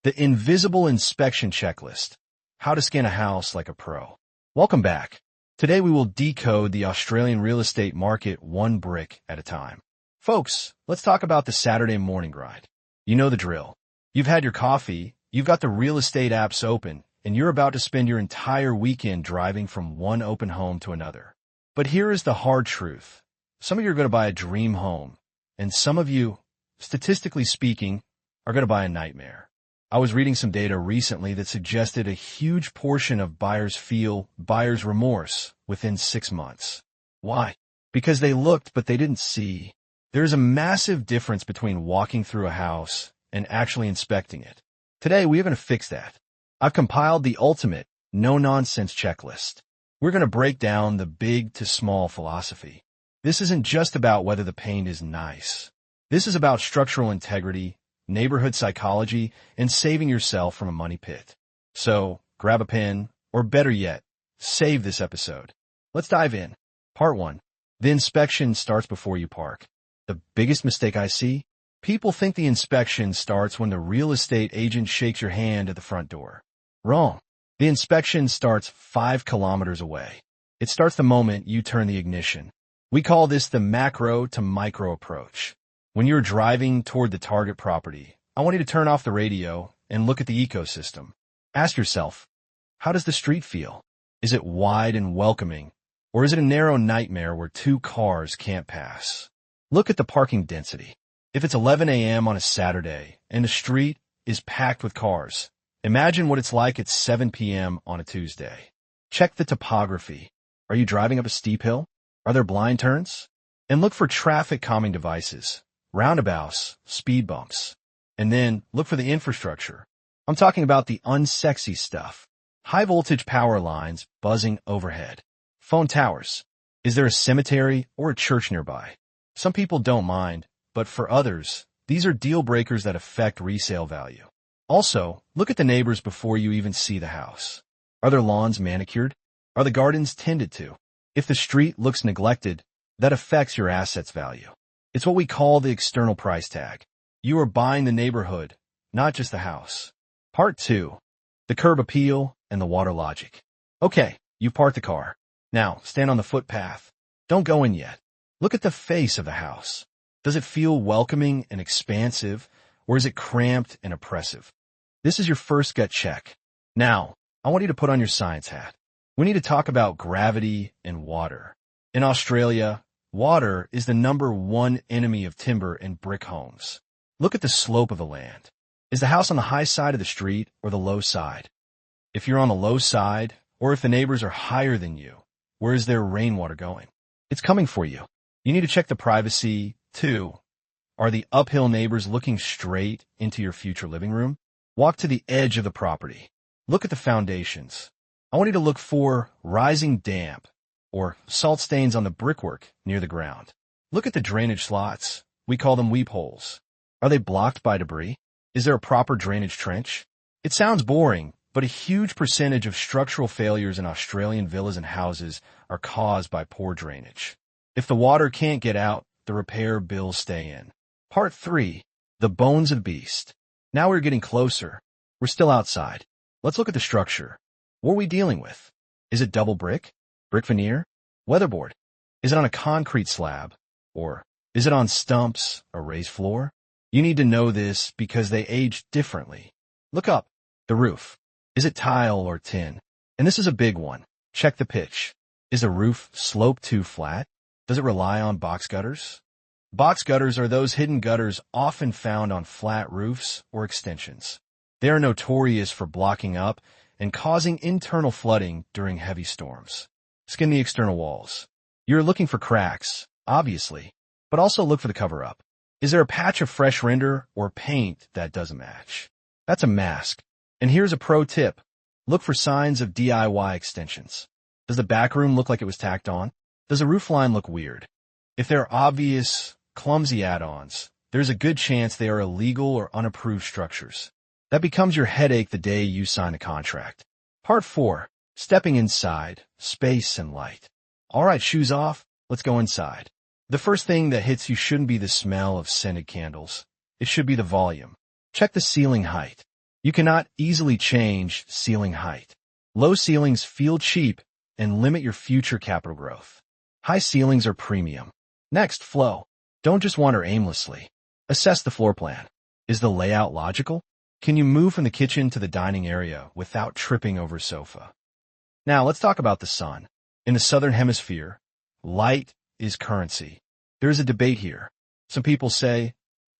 The invisible inspection checklist. How to scan a house like a pro. Welcome back. Today we will decode the Australian real estate market one brick at a time. Folks, let's talk about the Saturday morning grind. You know the drill. You've had your coffee, you've got the real estate apps open, and you're about to spend your entire weekend driving from one open home to another. But here is the hard truth. Some of you are going to buy a dream home, and some of you, statistically speaking, are going to buy a nightmare. I was reading some data recently that suggested a huge portion of buyers feel buyer's remorse within 6 months. Why? Because they looked, but they didn't see. There's a massive difference between walking through a house and actually inspecting it. Today, we are going to fix that. I've compiled the ultimate, no-nonsense checklist. We're going to break down the big to small philosophy. This isn't just about whether the paint is nice. This is about structural integrity, neighborhood psychology, and saving yourself from a money pit. So, grab a pen, or better yet, save this episode. Let's dive in. Part 1. The inspection starts before you park. The biggest mistake I see? People think the inspection starts when the real estate agent shakes your hand at the front door. Wrong. The inspection starts 5 kilometers away. It starts the moment you turn the ignition. We call this the macro to micro approach. When you're driving toward the target property, I want you to turn off the radio and look at the ecosystem. Ask yourself, how does the street feel? Is it wide and welcoming, or is it a narrow nightmare where 2 cars can't pass? Look at the parking density. If it's 11 a.m. on a Saturday and the street is packed with cars, imagine what it's like at 7 p.m. on a Tuesday. Check the topography. Are you driving up a steep hill? Are there blind turns? And look for traffic calming devices, roundabouts, speed bumps. And then look for the infrastructure. I'm talking about the unsexy stuff. High voltage power lines buzzing overhead. Phone towers. Is there a cemetery or a church nearby? Some people don't mind, but for others, these are deal breakers that affect resale value. Also, look at the neighbors before you even see the house. Are their lawns manicured? Are the gardens tended to? If the street looks neglected, that affects your asset's value. It's what we call the external price tag. You are buying the neighborhood, not just the house. Part 2. The curb appeal and the water logic. Okay, you've parked the car. Now, stand on the footpath. Don't go in yet. Look at the face of the house. Does it feel welcoming and expansive, or is it cramped and oppressive? This is your first gut check. Now, I want you to put on your science hat. We need to talk about gravity and water. In Australia, water is the #1 enemy of timber and brick homes. Look at the slope of the land. Is the house on the high side of the street or the low side? If you're on the low side, or if the neighbors are higher than you, where is their rainwater going? It's coming for you. You need to check the privacy, too. Are the uphill neighbors looking straight into your future living room? Walk to the edge of the property. Look at the foundations. I want you to look for rising damp or salt stains on the brickwork near the ground. Look at the drainage slots. We call them weep holes. Are they blocked by debris? Is there a proper drainage trench? It sounds boring, but a huge percentage of structural failures in Australian villas and houses are caused by poor drainage. If the water can't get out, the repair bills stay in. Part 3. The bones of the beast. Now we're getting closer. We're still outside. Let's look at the structure. What are we dealing with? Is it double brick? Brick veneer? Weatherboard? Is it on a concrete slab? Or is it on stumps, a raised floor? You need to know this because they age differently. Look up. The roof. Is it tile or tin? And this is a big one. Check the pitch. Is the roof sloped too flat? Does it rely on box gutters? Box gutters are those hidden gutters often found on flat roofs or extensions. They are notorious for blocking up and causing internal flooding during heavy storms. Skin the external walls. You're looking for cracks, obviously, but also look for the cover-up. Is there a patch of fresh render or paint that doesn't match? That's a mask. And here's a pro tip. Look for signs of DIY extensions. Does the back room look like it was tacked on? Does the roof line look weird? If there are obvious, clumsy add-ons, there's a good chance they are illegal or unapproved structures. That becomes your headache the day you sign a contract. Part 4. Stepping inside, space and light. All right, shoes off. Let's go inside. The first thing that hits you shouldn't be the smell of scented candles. It should be the volume. Check the ceiling height. You cannot easily change ceiling height. Low ceilings feel cheap and limit your future capital growth. High ceilings are premium. Next, flow. Don't just wander aimlessly. Assess the floor plan. Is the layout logical? Can you move from the kitchen to the dining area without tripping over a sofa? Now, let's talk about the sun. In the southern hemisphere, light is currency. There is a debate here. Some people say,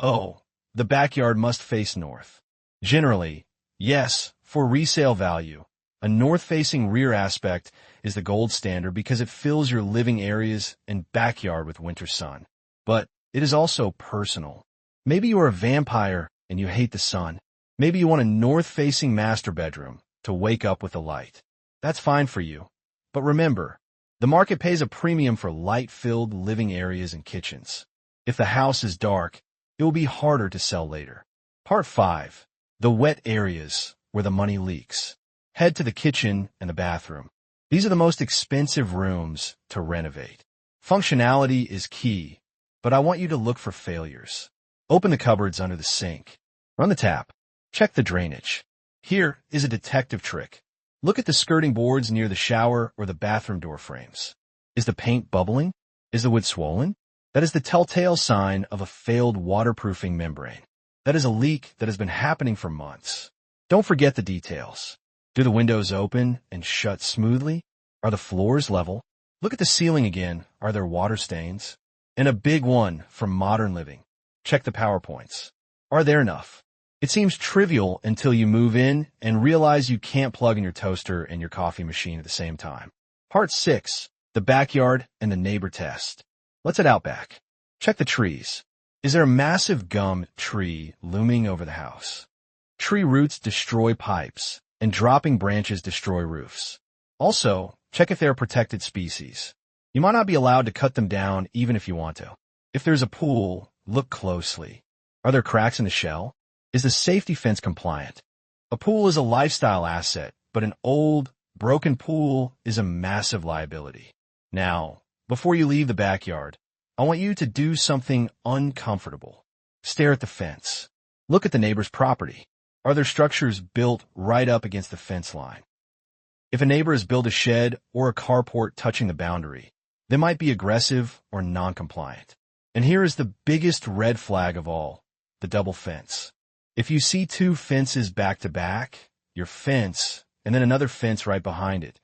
oh, the backyard must face north. Generally, yes, for resale value. A north-facing rear aspect is the gold standard because it fills your living areas and backyard with winter sun. But it is also personal. Maybe you are a vampire and you hate the sun. Maybe you want a north-facing master bedroom to wake up with the light. That's fine for you. But remember, the market pays a premium for light-filled living areas and kitchens. If the house is dark, it will be harder to sell later. Part 5. The wet areas where the money leaks. Head to the kitchen and the bathroom. These are the most expensive rooms to renovate. Functionality is key, but I want you to look for failures. Open the cupboards under the sink. Run the tap. Check the drainage. Here is a detective trick. Look at the skirting boards near the shower or the bathroom door frames. Is the paint bubbling? Is the wood swollen? That is the telltale sign of a failed waterproofing membrane. That is a leak that has been happening for months. Don't forget the details. Do the windows open and shut smoothly? Are the floors level? Look at the ceiling again. Are there water stains? And a big one from modern living. Check the PowerPoints. Are there enough? It seems trivial until you move in and realize you can't plug in your toaster and your coffee machine at the same time. Part 6. The backyard and the neighbor test. Let's head out back. Check the trees. Is there a massive gum tree looming over the house? Tree roots destroy pipes, and dropping branches destroy roofs. Also, check if they are protected species. You might not be allowed to cut them down even if you want to. If there's a pool, look closely. Are there cracks in the shell? Is the safety fence compliant? A pool is a lifestyle asset, but an old, broken pool is a massive liability. Now, before you leave the backyard, I want you to do something uncomfortable. Stare at the fence. Look at the neighbor's property. Are there structures built right up against the fence line? If a neighbor has built a shed or a carport touching the boundary, they might be aggressive or non-compliant. And here is the biggest red flag of all, the double fence. If you see two fences back to back, your fence, and then another fence right behind it,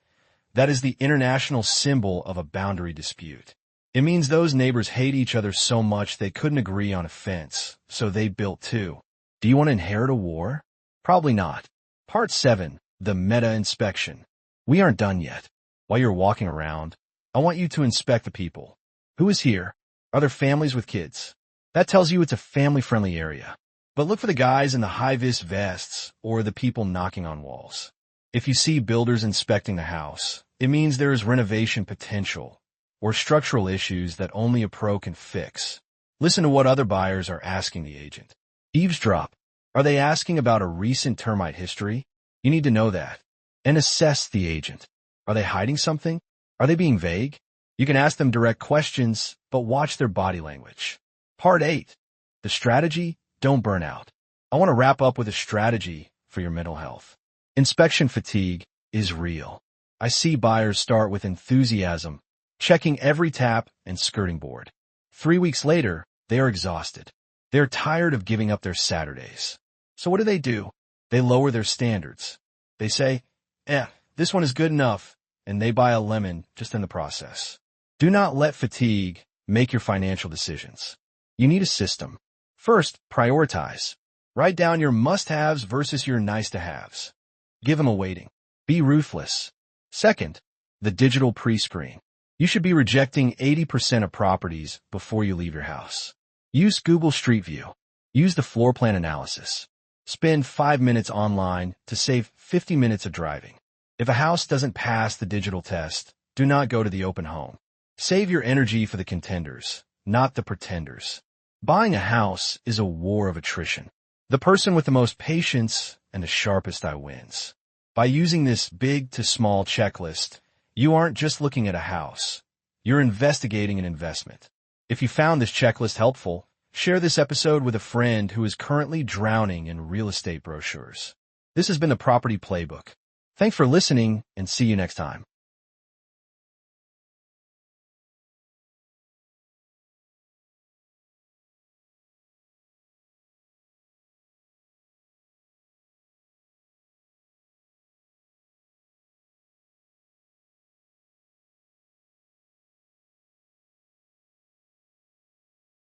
that is the international symbol of a boundary dispute. It means those neighbors hate each other so much they couldn't agree on a fence, so they built two. Do you want to inherit a war? Probably not. Part 7. The meta inspection. We aren't done yet. While you're walking around, I want you to inspect the people. Who is here? Are there families with kids? That tells you it's a family-friendly area. But look for the guys in the high-vis vests or the people knocking on walls. If you see builders inspecting the house, it means there is renovation potential or structural issues that only a pro can fix. Listen to what other buyers are asking the agent. Eavesdrop. Are they asking about a recent termite history? You need to know that. And assess the agent. Are they hiding something? Are they being vague? You can ask them direct questions, but watch their body language. Part 8. The strategy, don't burn out. I want to wrap up with a strategy for your mental health. Inspection fatigue is real. I see buyers start with enthusiasm, checking every tap and skirting board. 3 weeks later, they are exhausted. They are tired of giving up their Saturdays. So what do? They lower their standards. They say, this one is good enough, and they buy a lemon just in the process. Do not let fatigue make your financial decisions. You need a system. First, prioritize. Write down your must-haves versus your nice-to-haves. Give them a weighting. Be ruthless. Second, the digital pre-screen. You should be rejecting 80% of properties before you leave your house. Use Google Street View. Use the floor plan analysis. Spend 5 minutes online to save 50 minutes of driving. If a house doesn't pass the digital test, do not go to the open home. Save your energy for the contenders, not the pretenders. Buying a house is a war of attrition. The person with the most patience and the sharpest eye wins. By using this big to small checklist, you aren't just looking at a house. You're investigating an investment. If you found this checklist helpful, share this episode with a friend who is currently drowning in real estate brochures. This has been the Property Playbook. Thanks for listening and see you next time.